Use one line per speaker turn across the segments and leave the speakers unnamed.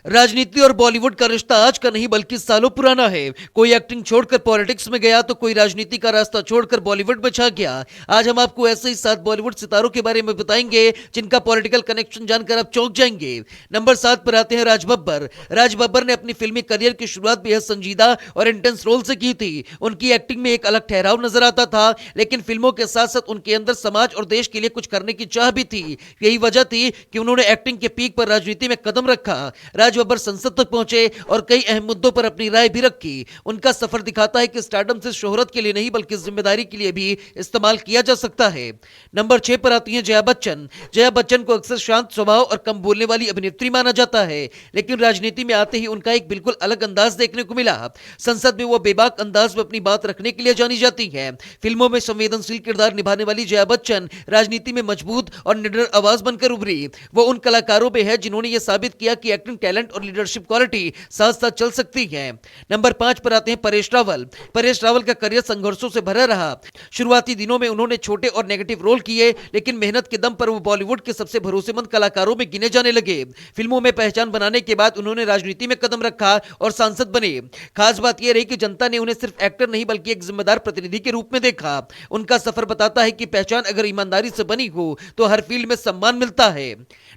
राजनीति और बॉलीवुड का रिश्ता आज का नहीं बल्कि सालों पुराना है। कोई एक्टिंग छोड़कर पॉलिटिक्स में गया तो कोई राजनीति का रास्ता छोड़कर बॉलीवुड में छा गया। आज हम आपको ऐसे ही 7 बॉलीवुड सितारों के बारे में बताएंगे जिनका पॉलिटिकल कनेक्शन जानकर आप चौंक जाएंगे। नंबर 7 पर आते हैं राज बब्बर। राज बब्बर ने अपनी फिल्मी करियर की शुरुआत बेहद संजीदा और इंटेंस रोल से की थी। उनकी एक्टिंग में एक अलग ठहराव नजर आता था, लेकिन फिल्मों के साथ साथ उनके अंदर समाज और देश के लिए कुछ करने की चाह भी थी। यही वजह थी कि उन्होंने एक्टिंग के पीक पर राजनीति में कदम रखा। राज बब्बर संसद तक पहुंचे और कई अहम मुद्दों पर अपनी राय भी रखी। उनका सफर दिखाता है कि स्टारडम से शोहरत के लिए नहीं बल्कि जिम्मेदारी के लिए भी इस्तेमाल किया जा सकता है। नंबर 6 पर आती हैं जया बच्चन। जया बच्चन को अक्सर शांत स्वभाव और कम बोलने वाली अभिनेत्री माना जाता है, लेकिन राजनीति में आते ही उनका एक बिल्कुल अलग अंदाज देखने को मिला। संसद में वो बेबाक अंदाज में अपनी बात रखने के लिए जानी जाती है। फिल्मों में संवेदनशील किरदार निभाने वाली जया बच्चन राजनीति में मजबूत और निडर आवाज बनकर उभरी। वो उन कलाकारों में है जिन्होंने ये साबित किया कि एक्टिंग टैलेंट और लीडरशिप क्वालिटी साथ साथ चल सकती है। नंबर 5 पर आते हैं परेश रावल। परेश रावल का करियर संघर्षों से भरा रहा। शुरुआती दिनों में उन्होंने छोटे और नेगेटिव रोल किए, लेकिन मेहनत के दम पर वो बॉलीवुड के सबसे भरोसेमंद कलाकारों में गिने जाने लगे। फिल्मों में पहचान बनाने के बाद उन्होंने राजनीति में कदम रखा और सांसद बने। खास बात यह रही कि जनता ने उन्हें सिर्फ एक्टर नहीं बल्कि एक जिम्मेदार प्रतिनिधि के रूप में देखा। उनका सफर बताता है कि पहचान अगर ईमानदारी से बनी हो तो हर फील्ड में सम्मान मिलता है।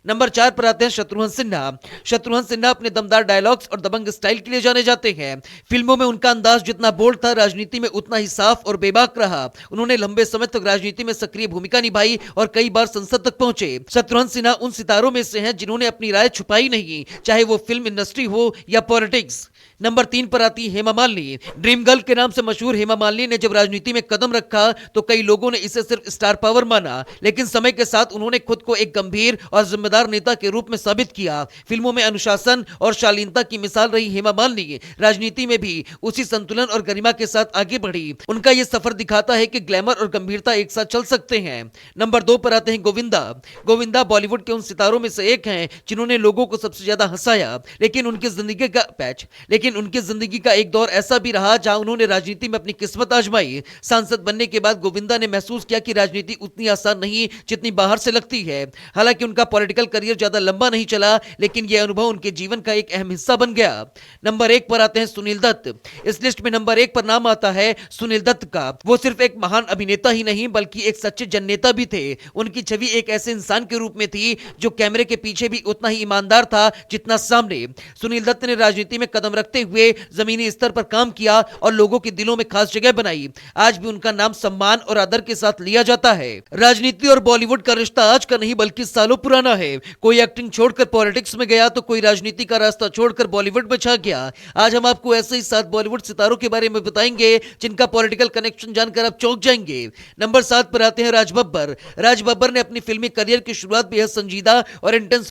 नंबर 4 पर आते हैं शत्रुघ्न सिन्हा। शत्रुघ्न सिन्हा अपने दमदार डायलॉग्स और दबंग स्टाइल के लिए जाने जाते हैं। फिल्मों में उनका अंदाज जितना बोल्ड था, राजनीति में उतना ही साफ और बेबाक रहा। उन्होंने लंबे समय तक राजनीति में सक्रिय भूमिका निभाई और कई बार संसद तक पहुंचे। शत्रुघ्न सिन्हा उन सितारों में से हैं जिन्होंने अपनी राय छुपाई नहीं, चाहे वो फिल्म इंडस्ट्री हो या पॉलिटिक्स। नंबर 3 पर आती हेमा मालिनी। ड्रीम गर्ल के नाम से मशहूर हेमा मालिनी ने जब राजनीति में कदम रखा तो कई लोगों ने इसे सिर्फ स्टार पावर माना, लेकिन समय के साथ उन्होंने खुद को एक गंभीर और जिम्मेदार नेता के रूप में साबित किया। फिल्मों में अनुशासन और शालीनता की मिसाल रही हेमा मालिनी राजनीति में भी उसी संतुलन और गरिमा के साथ आगे बढ़ी। उनका यह सफर दिखाता है कि ग्लैमर और गंभीरता एक साथ चल सकते हैं। नंबर 2 पर आते हैं गोविंदा। गोविंदा बॉलीवुड के उन सितारों में से एक हैं जिन्होंने लोगों को सबसे ज्यादा हंसाया, लेकिन उनकी जिंदगी का एक दौर ऐसा भी रहा जहां उन्होंने राजनीति में अपनी किस्मत आजमाई। सांसद बनने के बाद गोविंदा ने महसूस किया कि राजनीति उतनी आसान नहीं जितनी बाहर से लगती है। हालांकि उनका पॉलिटिकल करियर ज्यादा लंबा नहीं चला, लेकिन यह अनुभव उनके जीवन का एक अहम हिस्सा बन गया। नंबर 1 पर आते हैं सुनील दत्त। इस लिस्ट में नंबर 1 पर नाम आता है सुनील दत्त का। वो सिर्फ एक महान अभिनेता ही नहीं बल्कि एक सच्चे जननेता भी थे। उनकी छवि एक ऐसे इंसान के रूप में थी जो कैमरे के पीछे भी उतना ही ईमानदार था जितना सामने। सुनील दत्त ने राजनीति में कदम रखते हुए जमीनी स्तर पर काम किया और लोगों के दिलों में खास जगह बनाई। आज भी उनका नाम सम्मान और आदर के साथ लिया जाता है। राजनीति और बॉलीवुड का रिश्ता आज का नहीं बल्कि सालों पुराना है। कोई एक्टिंग छोड़कर पॉलिटिक्स में गया तो कोई राजनीति का रास्ता छोड़कर बॉलीवुड में छा गया। आज हम आपको ऐसे ही 7 बॉलीवुड सितारों के बारे में बताएंगे जिनका पॉलिटिकल कनेक्शन जानकर आप चौंक जाएंगे। नंबर 7 पर आते हैं राज बब्बर। राज बब्बर ने अपनी फिल्मी करियर की शुरुआत बेहद संजीदा और इंटेंस